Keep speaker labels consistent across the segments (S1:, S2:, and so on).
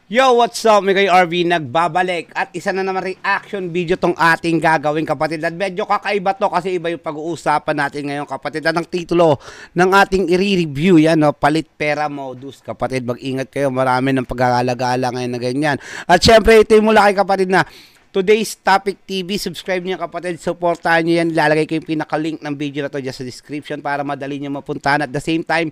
S1: Yo, what's up? May kayo RV nagbabalik at isa na naman reaction video tong ating gagawin, kapatid. At medyo kakaiba to kasi iba yung pag-uusapan natin ngayon, kapatid. At ang titulo ng ating i-review yan, no? Palit pera modus, kapatid. Mag-ingat kayo, marami ng pag-aalagala ngayon na ganyan. At syempre ito yung mula kay kapatid na Today's Topic TV. Subscribe niyo, kapatid, supportahan niyo yan. Ilalagay ko yung pinaka-link ng video na to dyan sa description para madali niyo mapuntahan. At the same time,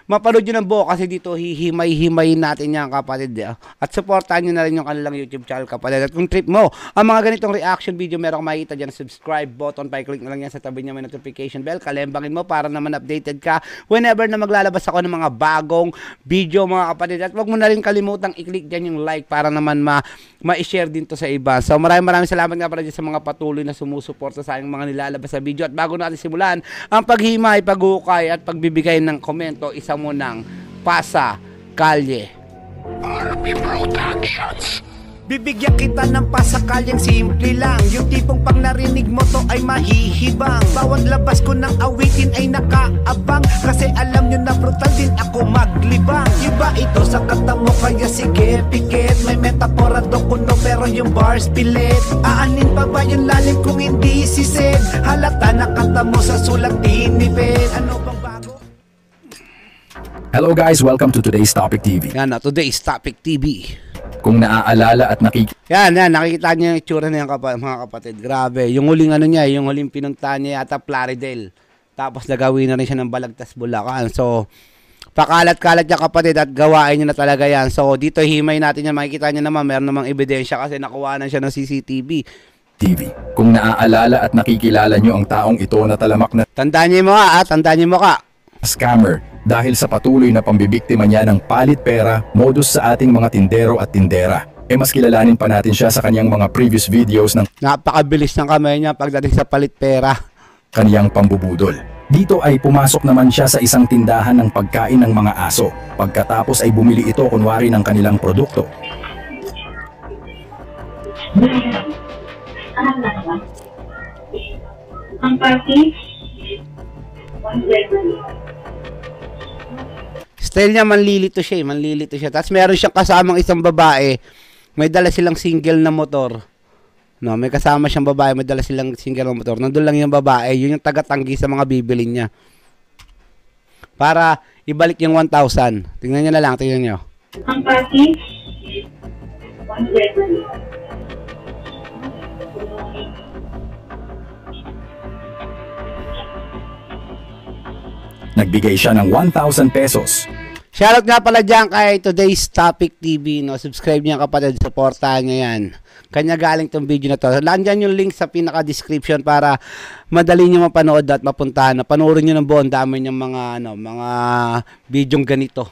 S1: mapanood nyo ng buo kasi dito hihimay-himayin natin yan, kapatid. At supportahan nyo na rin yung kanilang YouTube channel, kapatid. At kung trip mo ang mga ganitong reaction video, meron kang makikita dyan subscribe button. Pa-click na lang yan sa tabi niya, may notification bell. Kalembangin mo para naman updated ka whenever na maglalabas ako ng mga bagong video, mga kapatid. At wag mo na rin kalimutang i-click dyan yung like para naman ma-share din to sa iba. So maraming salamat nga pala dyan sa mga patuloy na sumusuporta sa aking mga nilalabas sa video. At bago natin simulan ang paghimay, paghukay at pagbibigay ng komento, isa mo ng Pasa Kalye
S2: RP Productions.
S3: Bibigyan kita ng pasakalyang simple lang. Yung tipong pang narinig mo to ay mahihibang. Bawat labas ko ng awitin ay nakaabang. Kasi alam nyo na brutal din ako maglibang. Iba ito sa kata mo kaya sige pikit. May metapora do kuno pero yung bars pilit. Aanin pa ba yung lalim kung hindi sisid? Halata na kata mo sa sulat tinipid. Ano bang bago?
S2: Hello guys, welcome to Today's Topic TV.
S1: yan na, Today's Topic TV.
S2: Kung naaalala at
S1: Yan, nakikita niyo yung itsura na yung mga kapatid. Grabe, yung huling ano niya, yung huling pinuntahan niya yata Plaridel. Tapos nagawin na rin siya ng Balagtas, Bulacan. So, pakalat-kalat niya, kapatid, at gawain niya na talaga yan. So, dito himay natin yan. Makikita niyo naman, meron namang ebidensya kasi nakuhanan siya ng CCTV.
S2: TV. Kung naaalala at nakikilala nyo ang taong ito na talamak na
S1: Tandaan niyo mo ka, tandaan niyo mo ka.
S2: scammer dahil sa patuloy na pambibiktima niya ng palit pera modus sa ating mga tindero at tindera. Mas kilalanin pa natin siya sa kanyang mga previous videos ng
S1: Napakabilis ng kamay niya pagdating sa palit pera.
S2: Kanyang pambubudol. Dito ay pumasok naman siya sa isang tindahan ng pagkain ng mga aso. Pagkatapos ay bumili ito kunwari ng kanilang produkto.
S4: Ang party?
S1: Style niya, manlilito siya, manlilito siya. Tapos meron siyang kasamang isang babae, may dala silang single na motor. No, may kasama siyang babae, may dala silang single na motor. Nandun lang yung babae, yun yung tagatanggi sa mga bibili niya. Para ibalik yung 1,000. Tingnan niyo na lang, tingnan niyo.
S4: Ang party?
S2: Nagbigay siya ng 1,000 pesos.
S1: Shoutout nga pala dyan kay Today's Topic TV. No? Subscribe niya, kapatid, supportahan niya yan. Kanya galing tong video na to. Landyan yung link sa pinaka-description para madali niyo mapanood at mapuntahan. Panoorin niyo ng buong dami niyang mga videong ganito.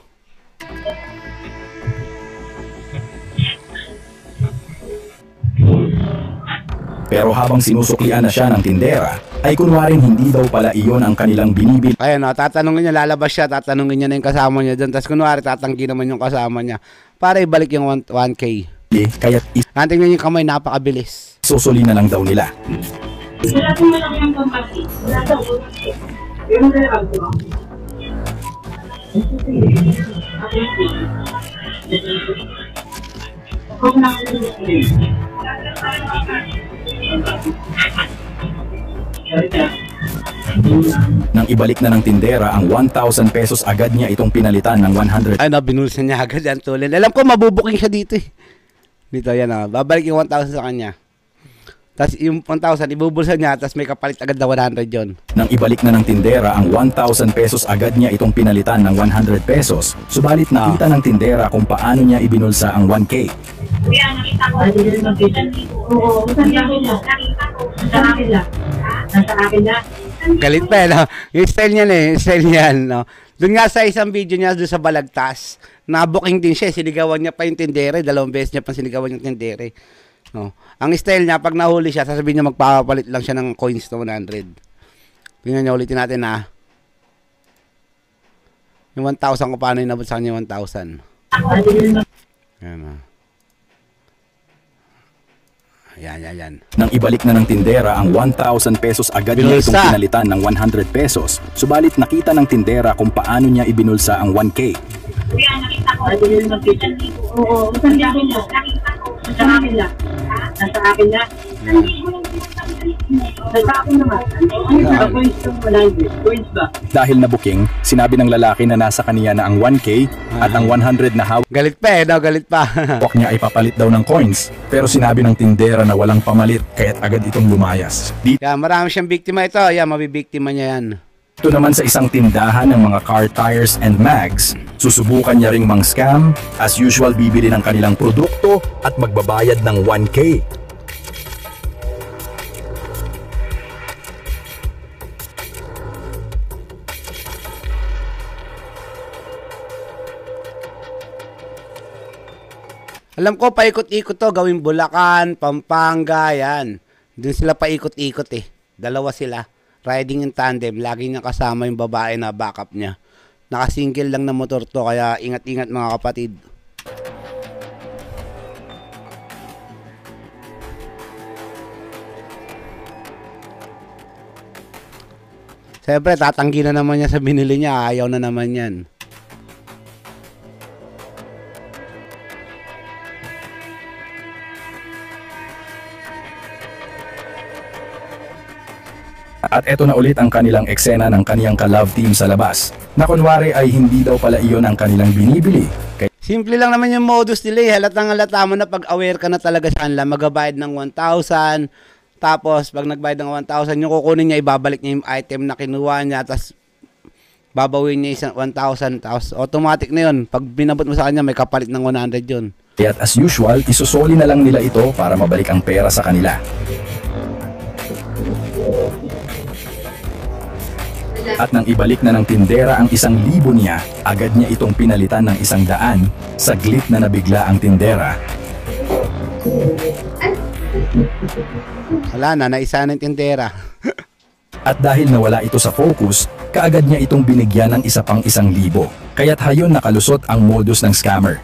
S2: Pero habang sinusuklian na siya ng tindera, ay kunwaring hindi daw pala iyon ang kanilang binibili.
S1: Ayun, no, tatanungin niya, lalabas siya, tatanungin niya na yung kasama niya dyan. Tapos kunwari, tatanggi naman yung kasama niya para ibalik yung 1K.
S2: Kaya
S1: Tingnan niyo yung kamay, napakabilis.
S2: isusuli na lang daw nila.
S4: Wala pong malaki ang pampati. Wala daw. Pero wala ang po. Kung
S2: Nang ibalik na ng tindera ang 1,000 pesos, agad niya itong pinalitan ng 100
S1: Ay, nabinulsan niya agad yan, tulin. Alam ko, mabubuking siya dito eh. Dito, yan o. Babalik yung 1,000 sa kanya. Tapos yung 1,000, ibubulsan niya, tapos may kapalit agad na 100 yon.
S2: Nang ibalik na ng tindera ang 1,000 pesos, agad niya itong pinalitan ng 100 pesos. Subalit nakita ng tindera kung paano niya ibinulsa ang 1K.
S4: Kuya, nakita ko. Oo, nakita ko. Nakita ko. Nasa akin lang. Nasa akin lang.
S1: Galit pa, no? Yung style niyan eh, yung style niyan, no? Doon nga sa isang video niya doon sa Balagtas, nabuking din siya, sinigawan niya pa yung tindere, 2 beses niya pa sinigawan yung tindere. No. Ang style niya, pag nahuli siya, sasabihin niya magpapalit lang siya ng coins na 100. Tingnan niya, ulitin natin na. Yung 1,000 ko paano inabot sa kanya yung 1,000. Ayan na. Yan.
S2: Nang ibalik na ng tindera ang 1,000 pesos, agad niya itong pinalitan ng 100 pesos. Subalit nakita ng tindera kung paano niya ibinulsa ang 1K.
S4: Kuya, nakita ko. Pwede rin mag-kita. Oo, saan akin lang? Nasa akin lang. Nasa akin lang. Nasa akin naman. Sa points ko, 100. Points ba?
S2: Dahil nabuking, sinabi ng lalaki na nasa kaniya na ang 1K at ang 100 na hawak
S1: Galit pa eh, no? Galit pa.
S2: niya ay papalit daw ng coins. Pero sinabi ng tindera na walang pamalit kaya't agad itong lumayas. Dito
S1: Yan, marami siyang biktima ito. Yan, mabibiktima niya yan.
S2: naman sa isang tindahan ng mga car tires and mags, susubukan niya ring mang-scam. As usual, bibili ng kanilang produkto at magbabayad ng 1K.
S1: Alam ko, paikot-ikot to. Gawing Bulacan, Pampanga, yan. Doon sila paikot-ikot eh. Dalawa sila. Riding in tandem. Lagi niya kasama yung babae na backup niya. Nakasingle lang na motor to. Kaya ingat-ingat mga kapatid. Siyempre, tatanggi na naman niya sa binili niya. Ayaw na naman yan.
S2: At eto na ulit ang kanilang eksena ng kaniyang ka-love team sa labas. Na kunwari ay hindi daw pala iyon ang kanilang binibili.
S1: Simple lang naman yung modus nila eh. Halatang halata mo na pag aware ka na talaga sa kanila, magabayad ng 1,000. Tapos pag nagbayad ng 1,000, yung kukunin niya, ibabalik niya yung item na kinuha niya. Tapos babawin niya isang 1,000. Tapos automatic na yun. Pag binabot mo sa kanya, may kapalit ng 100 yun.
S2: Kaya't as usual, isusoli na lang nila ito para mabalik ang pera sa kanila. At nang ibalik na ng tindera ang 1,000 niya, agad niya itong pinalitan ng 100. Saglit na nabigla ang tindera.
S1: Wala na, naisa na yung tindera.
S2: At dahil nawala ito sa focus, kaagad niya itong binigyan ng isa pang 1,000. Kaya't hayon nakalusot ang modus ng scammer.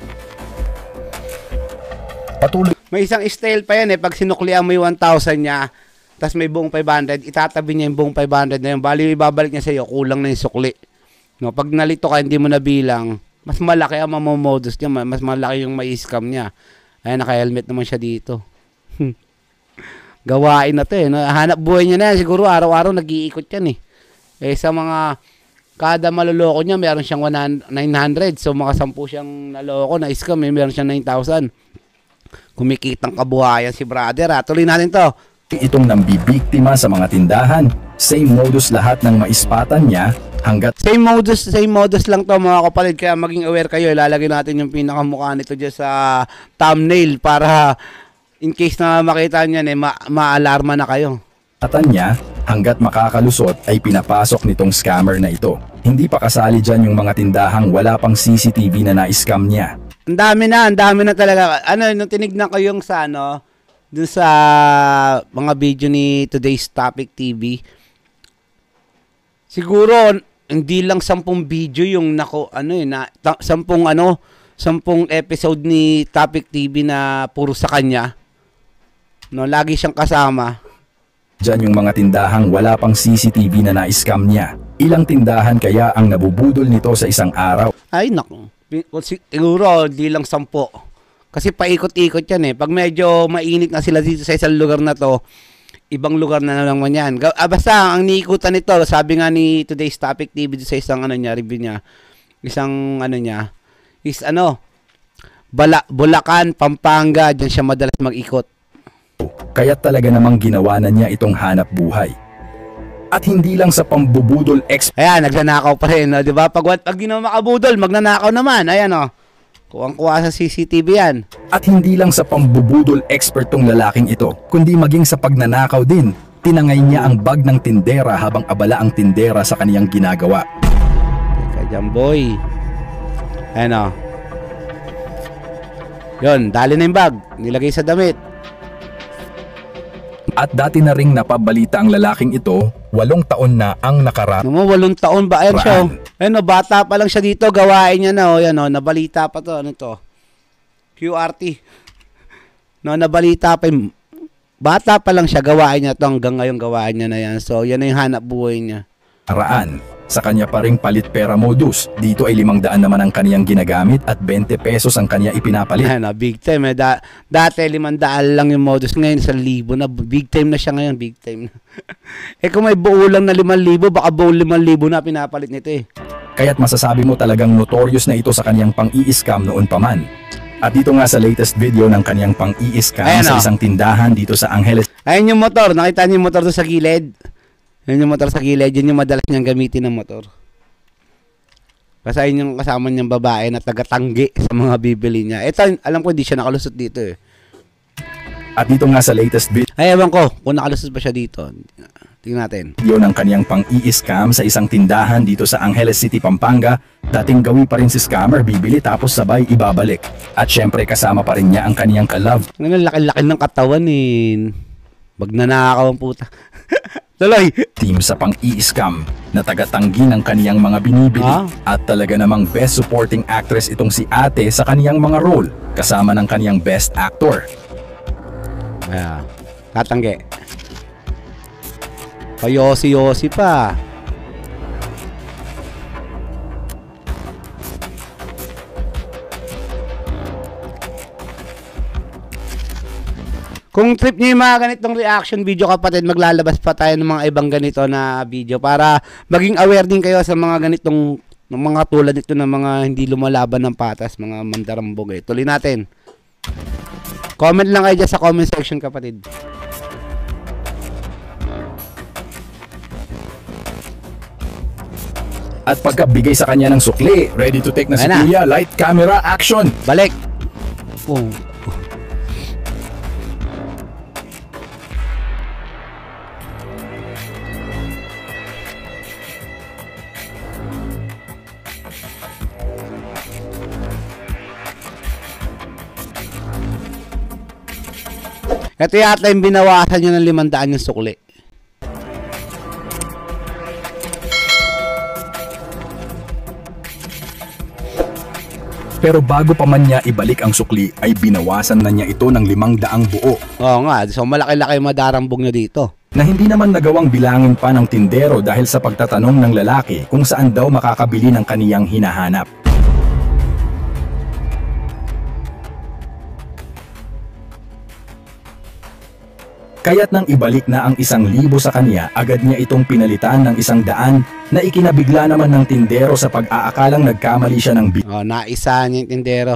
S2: Patuloy
S1: May isang style pa yan eh. Pag sinuklian mo yung 1,000 niya, tapos may buong 500, itatabi niya yung buong 500 na yun. Bali, ibabalik niya sa iyo, kulang na yung sukli. No, pag nalito ka, hindi mo nabilang, mas malaki ang mamomodus niya, mas malaki yung mai-scam niya. Ayan, naka-helmet naman siya dito. Gawain na to eh. No? Hanap buhay niya na yan. Siguro araw-araw nag-iikot yan eh. Eh sa mga, kada maloloko niya, meron siyang 900. So mga 10 siyang naloko na scam eh, meron siyang 9,000. Kumikitang kabuhayan si brother ha. Tuloy natin to.
S2: itong nambibiktima sa mga tindahan. Same modus lahat ng maispatan niya hanggat
S1: Same modus lang to mga kapatid, kaya maging aware kayo. Ilalagay natin yung pinakamukha nito dyan sa thumbnail para in case na makita niyan ma-alarma na kayo.
S2: niya hanggat makakalusot ay pinapasok nitong scammer na ito. Hindi pa kasali dyan yung mga tindahang wala pang CCTV na na-scam niya.
S1: Ang dami na talaga. Ano, nung tinignan ko yung sa dun sa mga video ni Today's Topic TV, siguro hindi lang 10 video yung 10 episode ni Topic TV na puro sa kanya. No, lagi siyang kasama.
S2: Diyan yung mga tindahang wala pang CCTV na na-scam niya. Ilang tindahan kaya ang nabubudol nito sa isang araw?
S1: Ay, naku. Siguro, di lang 10. Kasi paikot-ikot yan eh. Pag medyo mainit na sila dito sa isang lugar na to, ibang lugar na naman yan. Basta, ang niikutan nito, sabi nga ni Today's Topic TV sa isang review niya, is Bulacan, Pampanga, dyan siya madalas mag-ikot.
S2: Kaya talaga namang ginawa na niya itong hanap buhay. At hindi lang sa pambubudol
S1: Ayan, nagnanakaw pa rin, no? Diba? Pag di naman makabudol, magnanakaw naman. Ayan, o. Kuwang-kuha sa CCTV yan.
S2: At hindi lang sa pambubudol expert tong lalaking ito, kundi maging sa pagnanakaw din. Tinangay niya ang bag ng tindera habang abala ang tindera sa kaniyang ginagawa.
S1: Teka dyan, boy. Ayan, o. Yun, dali na yung bag. Nilagay sa damit.
S2: At dati na ring napabalita ang lalaking ito, 8 taon na ang nakaraan.
S1: 8 taon ba? Ayan siya. Ayan, bata pa lang siya dito. Gawain niya na. Ayan, nabalita pa to. Ano to? QRT. Nabalita pa. Bata pa lang siya. Gawain niya to. Hanggang ngayon gawain niya na yan. So, yan na yung hanap buhay niya.
S2: sa kanya pa ring palit pera modus. Dito ay 500 naman ang kaniyang ginagamit at 20 pesos ang kanya ipinapalit.
S1: Ayan, big time. Dati 500 lang yung modus, ngayon 1,000 na. Big time na siya ngayon, big time na. Kung may buo lang na 5,000, baka buo 5,000 na pinapalit nito eh.
S2: Kaya't masasabi mo talagang notorious na ito sa kaniyang pang-i-scam noon pa man. At dito nga sa latest video ng kaniyang pang-i-scam sa isang tindahan dito sa Angeles.
S1: Ayun yung motor, nakita niyo yung motor doon sa gilid. Yun yung motor sa gilid, yun yung madalas niyang gamitin ng motor. Kasi ayun yung kasama niyang babae na taga-tanggi sa mga bibili niya. Ito, alam ko hindi siya nakalusot dito eh.
S2: At dito nga sa latest video
S1: Ay, ewan ko kung nakalusot ba siya dito. Tingnan natin.
S2: ng kaniyang pang-i-scam sa isang tindahan dito sa Angeles City, Pampanga, dating gawi pa rin si scammer, bibili tapos sabay ibabalik. At syempre kasama pa rin niya ang kaniyang kalove
S1: Ngayon, laki-laki ng katawan eh. Magnanakaw ang puta. Tuloy!
S2: team sa pang-i-scam na tagatanggi ng kaniyang mga binibili. At talaga namang best supporting actress itong si ate sa kaniyang mga role, kasama ng kaniyang best actor.
S1: Ayan. Tatanggi. Payosi-yosi pa. Kung trip nyo yung mga ganitong reaction video kapatid, maglalabas pa tayo ng mga ibang ganito na video para maging aware din kayo sa mga ganitong mga tulad nito ng mga hindi lumalaban ng patas, mga mandarambog eh. Tuloy natin. Comment lang kayo dyan sa comment section kapatid.
S2: At pagkabigay sa kanya ng sukli, ready to take na si
S1: Ayan na.
S2: Kuya, light, camera, action!
S1: Balik. Oh. Ito yata yung binawasan nyo ng 500 yung sukli.
S2: Pero bago pa man niya ibalik ang sukli, ay binawasan na niya ito ng 500 buo.
S1: Oo nga, so malaki-laki yung madarambog nyo dito.
S2: Na hindi naman nagawang bilangin pa ng tindero dahil sa pagtatanong ng lalaki kung saan daw makakabili ng kaniyang hinahanap. Kaya't nang ibalik na ang 1,000 sa kanya, agad niya itong pinalitan ng 100 na ikinabigla naman ng tindero sa pag-aakalang nagkamali siya ng
S1: Oh, naisa niya yung tindero.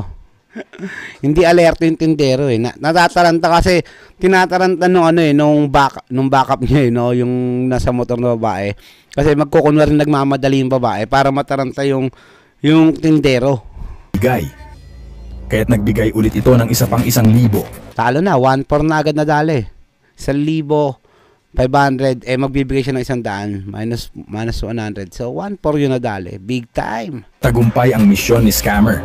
S1: Hindi alerto yung tindero eh. Natataranta kasi tinataranta nung ano eh, nung backup niya eh, no, yung nasa motor na babae. Kasi magkukunwari nagmamadali yung babae para mataranta yung tindero.
S2: bigay. Kaya't nagbigay ulit ito ng isa pang 1,000.
S1: Talo na, 1-4 na agad na dali. 1,500, magbibigay siya ng 100 minus 100. So 1-4 yun na dali. Big time.
S2: Tagumpay ang misyon ni scammer.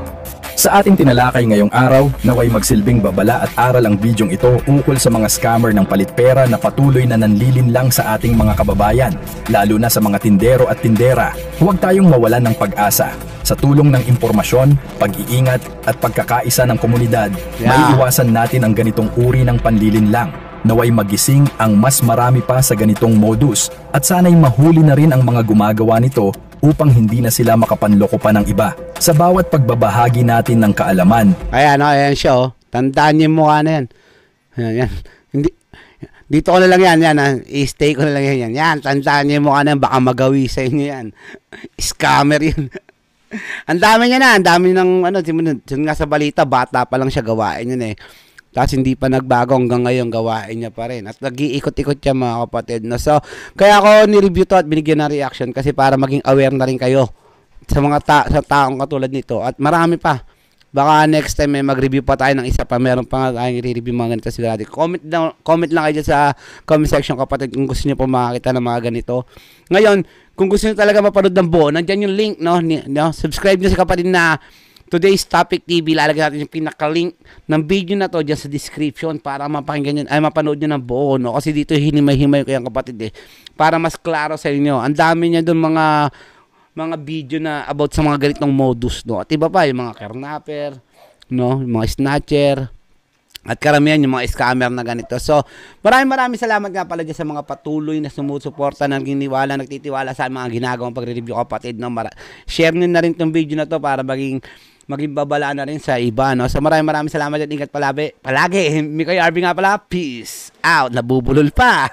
S2: Sa ating tinalakay ngayong araw, naway magsilbing babala at aral ang bidyong ito ukol sa mga scammer ng palit pera na patuloy na nanlilin lang sa ating mga kababayan, lalo na sa mga tindero at tindera. Huwag tayong mawalan ng pag-asa. Sa tulong ng impormasyon, pag-iingat at pagkakaisa ng komunidad, maiiwasan natin ang ganitong uri ng panlilinlang. Naway magising ang mas marami pa sa ganitong modus at sana'y mahuli na rin ang mga gumagawa nito upang hindi na sila makapanloko pa ng iba. Sa bawat pagbabahagi natin ng kaalaman,
S1: Ayan, ayan siya oh. Tandaan niyo yung mukha na yan. Yan. Hindi, dito ko na lang yan. I-stay ko na lang yan. Yan, tandaan niyo yung mukha na yan. Baka magawi sa inyo yan. Scammer yun. Ang dami niya na. Ang dami ng, yun nga sa balita, bata pa lang siya gawain yun eh. Tapos hindi pa nagbago hanggang ngayon gawain niya pa rin. At nag-iikot-ikot siya mga kapatid. No? So, kaya ako nireview to at binigyan ng reaction kasi para maging aware na rin kayo sa mga sa taong katulad nito. At marami pa. Baka next time may mag-review pa tayo ng isa pa. Meron pa nga tayong i-review mga ganito sigurado. Comment lang kayo dyan sa comment section kapatid kung gusto niyo po makakita ng mga ganito. Ngayon, kung gusto niyo talaga mapanood ng buo, nandyan yung link, no? Subscribe niyo sa kapatid na Today's Topic TV. Lalagyan natin yung pinaka-link ng video na to dyan sa description para mapakinggan nyo, ay mapanood nyo ng buo, no? Kasi dito hinimay-himay ko yung kapatid eh. Para mas klaro sa inyo. Ang dami niya doon mga video na about sa mga ganitong modus, no? At iba pa, yung mga kidnapper, no? Yung mga snatcher, At karamihan yung mga scammer na ganito. So, maraming salamat nga pala dyan sa mga patuloy na sumusuporta, nagtitiwala sa mga ginagawang pagre-review, kapatid. No? Share nyo na rin itong video na to para maging babala na rin sa iba. No? So, maraming salamat at ingat palagi. Mikoy RV nga pala. Peace out. Nabubulol pa.